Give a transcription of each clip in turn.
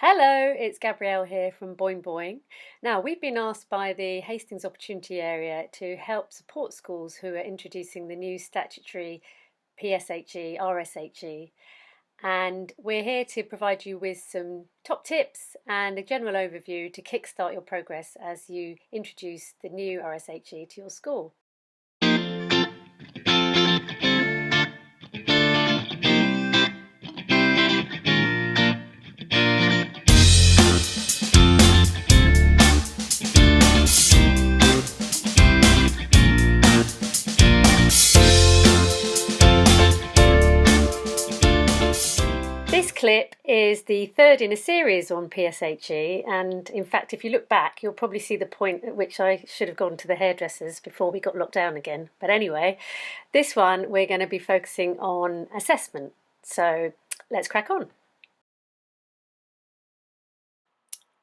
Hello, it's Gabrielle here from Boingboing. Now, we've been asked by the Hastings Opportunity Area to help support schools who are introducing the new statutory PSHE, RSHE, and we're here to provide you with some top tips and a general overview to kickstart your progress as you introduce the new RSHE to your school. This clip is the third in a series on PSHE, and in fact if you look back you'll probably see the point at which I should have gone to the hairdressers before we got locked down again. But anyway, this one we're going to be focusing on assessment, so let's crack on.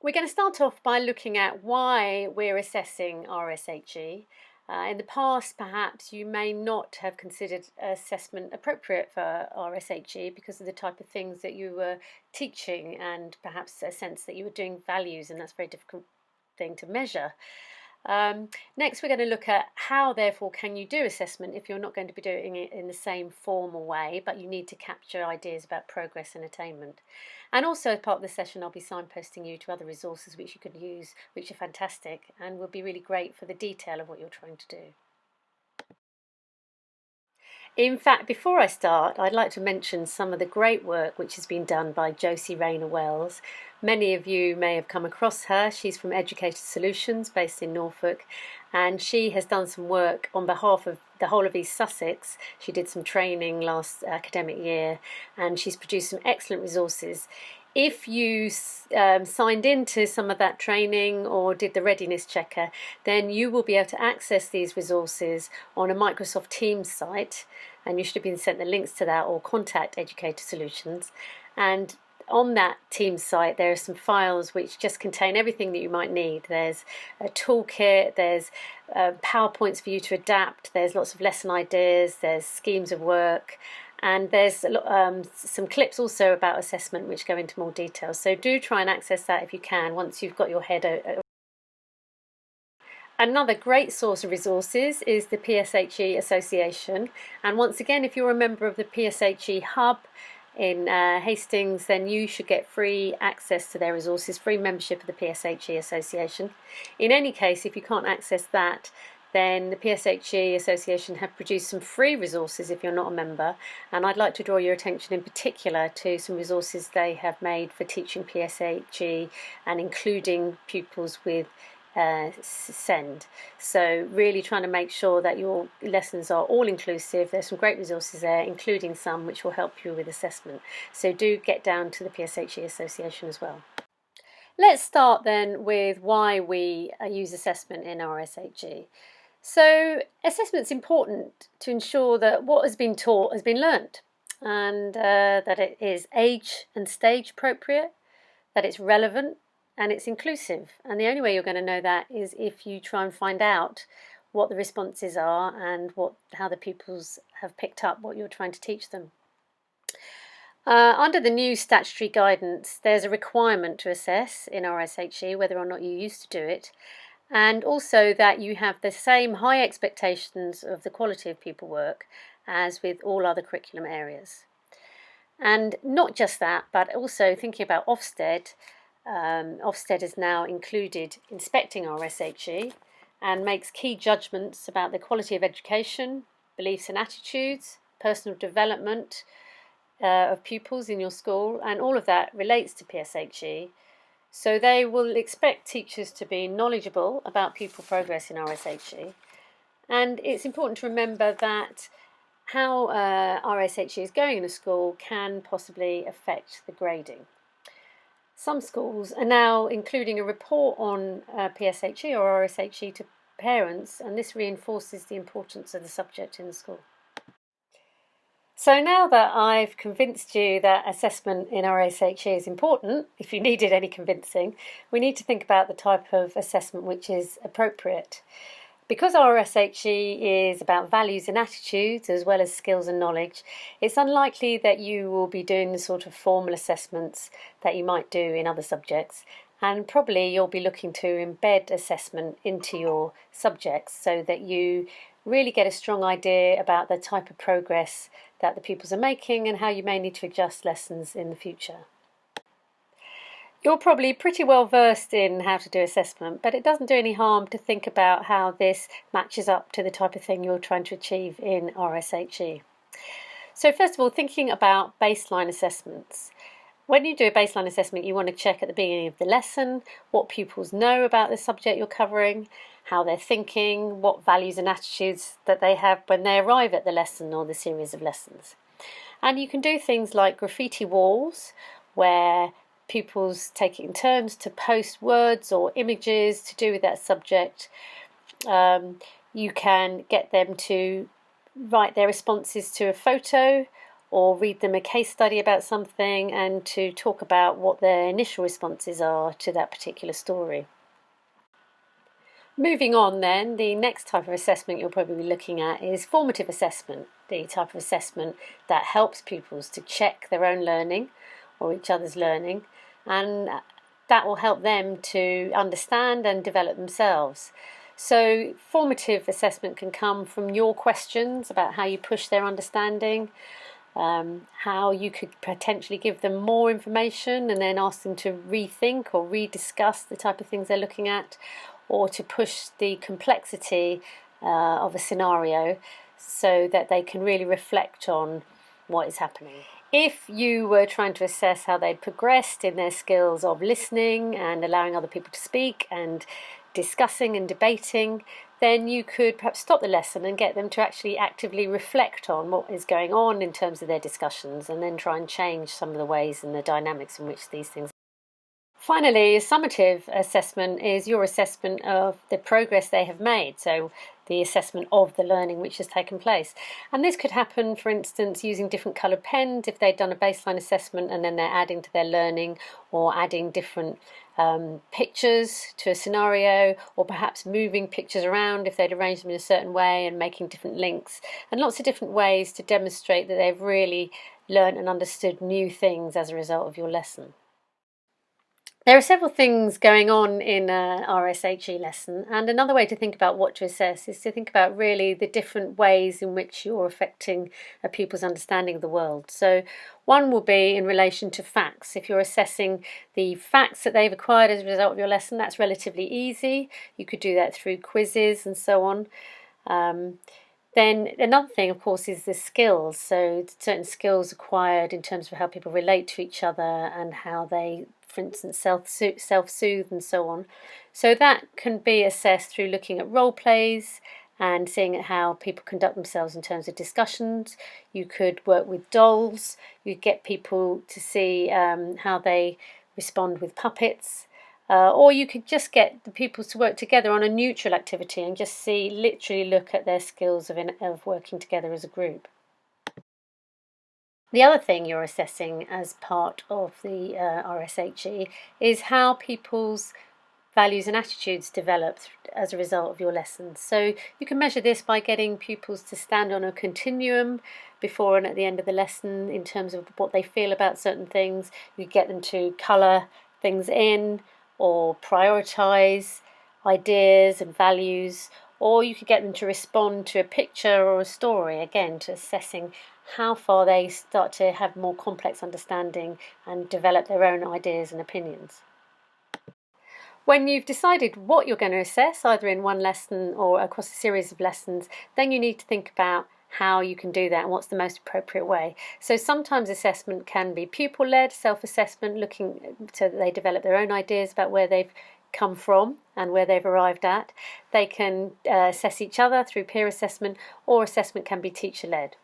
We're going to start off by looking at why we're assessing RSHE. In the past, perhaps you may not have considered assessment appropriate for RSHE because of the type of things that you were teaching and perhaps a sense that you were doing values, and that's a very difficult thing to measure. Next, we're going to look at how, therefore, can you do assessment if you're not going to be doing it in the same formal way, but you need to capture ideas about progress and attainment. And also, as part of the session, I'll be signposting you to other resources which you could use, which are fantastic and will be really great for the detail of what you're trying to do. In fact, before I start, I'd like to mention some of the great work which has been done by Josie Rayner Wells. Many of you may have come across her. She's from Educated Solutions based in Norfolk, and she has done some work on behalf of the whole of East Sussex. She did some training last academic year, and she's produced some excellent resources. If you signed into some of that training or did the readiness checker, then you will be able to access these resources on a Microsoft Teams site, and you should have been sent the links to that, or contact Educator Solutions. And on that Teams site there are some files which just contain everything that you might need. There's a toolkit, there's PowerPoints for you to adapt, there's lots of lesson ideas, there's schemes of work, and there's some clips also about assessment which go into more detail. So do try and access that if you can once you've got your head over. Another great source of resources is the PSHE Association, and once again, if you're a member of the PSHE Hub in Hastings, then you should get free access to their resources, free membership of the PSHE Association. In any case, if you can't access that, then the PSHE Association have produced some free resources if you're not a member, and I'd like to draw your attention in particular to some resources they have made for teaching PSHE and including pupils with SEND. So really trying to make sure that your lessons are all inclusive. There's some great resources there, including some which will help you with assessment. So do get down to the PSHE Association as well. Let's start then with why we use assessment in RSHE. So assessment's important to ensure that what has been taught has been learnt, and that it is age and stage appropriate, that it's relevant, and it's inclusive. And the only way you're going to know that is if you try and find out what the responses are and how the pupils have picked up what you're trying to teach them. Under the new statutory guidance, there's a requirement to assess in RSHE whether or not you used to do it, and also that you have the same high expectations of the quality of pupil work as with all other curriculum areas. And not just that, but also thinking about Ofsted. Ofsted has now included inspecting RSHE and makes key judgments about the quality of education, beliefs and attitudes, personal development of pupils in your school, and all of that relates to PSHE. So they will expect teachers to be knowledgeable about pupil progress in RSHE. And it's important to remember that how RSHE is going in a school can possibly affect the grading. Some schools are now including a report on PSHE or RSHE to parents, and this reinforces the importance of the subject in the school. So now that I've convinced you that assessment in RSHE is important, if you needed any convincing, we need to think about the type of assessment which is appropriate. Because RSHE is about values and attitudes as well as skills and knowledge, it's unlikely that you will be doing the sort of formal assessments that you might do in other subjects, and probably you'll be looking to embed assessment into your subjects so that you really get a strong idea about the type of progress that the pupils are making and how you may need to adjust lessons in the future. You're probably pretty well versed in how to do assessment, but it doesn't do any harm to think about how this matches up to the type of thing you're trying to achieve in RSHE. So first of all, thinking about baseline assessments. When you do a baseline assessment, you want to check at the beginning of the lesson what pupils know about the subject you're covering, how they're thinking, what values and attitudes that they have when they arrive at the lesson or the series of lessons. And you can do things like graffiti walls, where pupils take it in turns to post words or images to do with that subject. You can get them to write their responses to a photo or read them a case study about something and to talk about what their initial responses are to that particular story. Moving on then, the next type of assessment you'll probably be looking at is formative assessment, the type of assessment that helps pupils to check their own learning or each other's learning, and that will help them to understand and develop themselves. So formative assessment can come from your questions about how you push their understanding, how you could potentially give them more information and then ask them to rethink or rediscuss the type of things they're looking at, or to push the complexity of a scenario so that they can really reflect on what is happening. If you were trying to assess how they'd progressed in their skills of listening and allowing other people to speak and discussing and debating, then you could perhaps stop the lesson and get them to actually actively reflect on what is going on in terms of their discussions and then try and change some of the ways and the dynamics in which these things. Finally, a summative assessment is your assessment of the progress they have made, so the assessment of the learning which has taken place. And this could happen, for instance, using different coloured pens if they've done a baseline assessment and then they're adding to their learning, or adding different pictures to a scenario, or perhaps moving pictures around if they'd arranged them in a certain way and making different links, and lots of different ways to demonstrate that they've really learned and understood new things as a result of your lesson. There are several things going on in a RSHE lesson, and another way to think about what to assess is to think about really the different ways in which you're affecting a pupil's understanding of the world. So one will be in relation to facts. If you're assessing the facts that they've acquired as a result of your lesson, that's relatively easy. You could do that through quizzes and so on. Then another thing, of course, is the skills. So certain skills acquired in terms of how people relate to each other and how they, for instance, self-soothe and so on. So that can be assessed through looking at role plays and seeing at how people conduct themselves in terms of discussions. You could work with dolls. You get people to see how they respond with puppets. Or you could just get the pupils to work together on a neutral activity and just literally look at their skills of working together as a group. The other thing you're assessing as part of the RSHE is how people's values and attitudes develop as a result of your lessons. So you can measure this by getting pupils to stand on a continuum before and at the end of the lesson in terms of what they feel about certain things. You get them to colour things in, or prioritise ideas and values, or you could get them to respond to a picture or a story, again to assessing how far they start to have more complex understanding and develop their own ideas and opinions. When you've decided what you're going to assess, either in one lesson or across a series of lessons, then you need to think about how you can do that and what's the most appropriate way. So sometimes assessment can be pupil-led, self-assessment, looking so that they develop their own ideas about where they've come from and where they've arrived at. They can assess each other through peer assessment, or assessment can be teacher-led.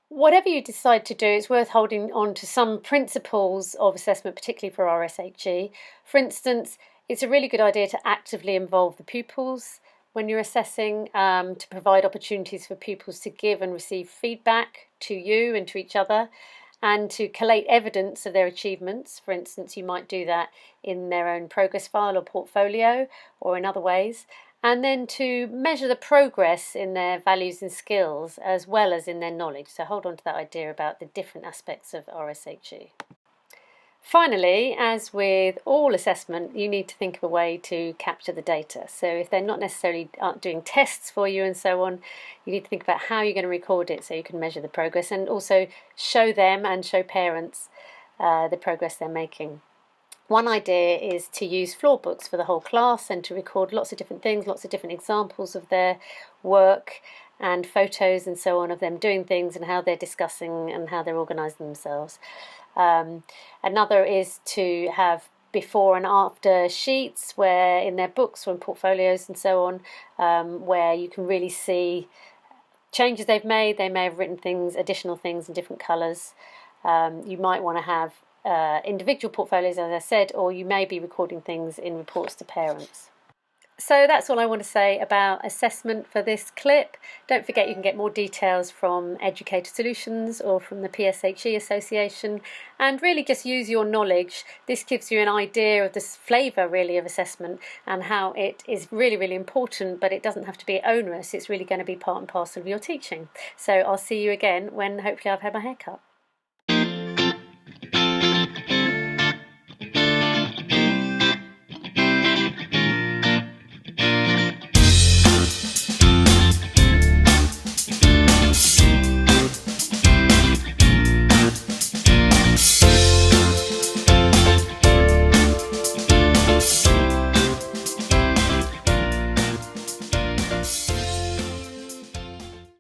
Whatever you decide to do, it's worth holding on to some principles of assessment, particularly for RSHE. For instance, it's a really good idea to actively involve the pupils when you're assessing, to provide opportunities for pupils to give and receive feedback to you and to each other, and to collate evidence of their achievements. For instance, you might do that in their own progress file or portfolio or in other ways. And then to measure the progress in their values and skills as well as in their knowledge. So hold on to that idea about the different aspects of RSHE. Finally, as with all assessment, you need to think of a way to capture the data. So if they're not necessarily doing tests for you and so on, you need to think about how you're going to record it so you can measure the progress and also show them and show parents the progress they're making. One idea is to use floor books for the whole class and to record lots of different things, lots of different examples of their work and photos and so on of them doing things and how they're discussing and how they're organising themselves. Another is to have before and after sheets where in their books or in portfolios and so on, where you can really see changes they've made. They may have written things, additional things in different colours. You might want to have individual portfolios, as I said, or you may be recording things in reports to parents. So that's all I want to say about assessment for this clip. Don't forget you can get more details from Educator Solutions or from the PSHE Association, and really just use your knowledge. This gives you an idea of the flavour really of assessment and how it is really, really important, but it doesn't have to be onerous. It's really going to be part and parcel of your teaching. So I'll see you again when hopefully I've had my hair cut.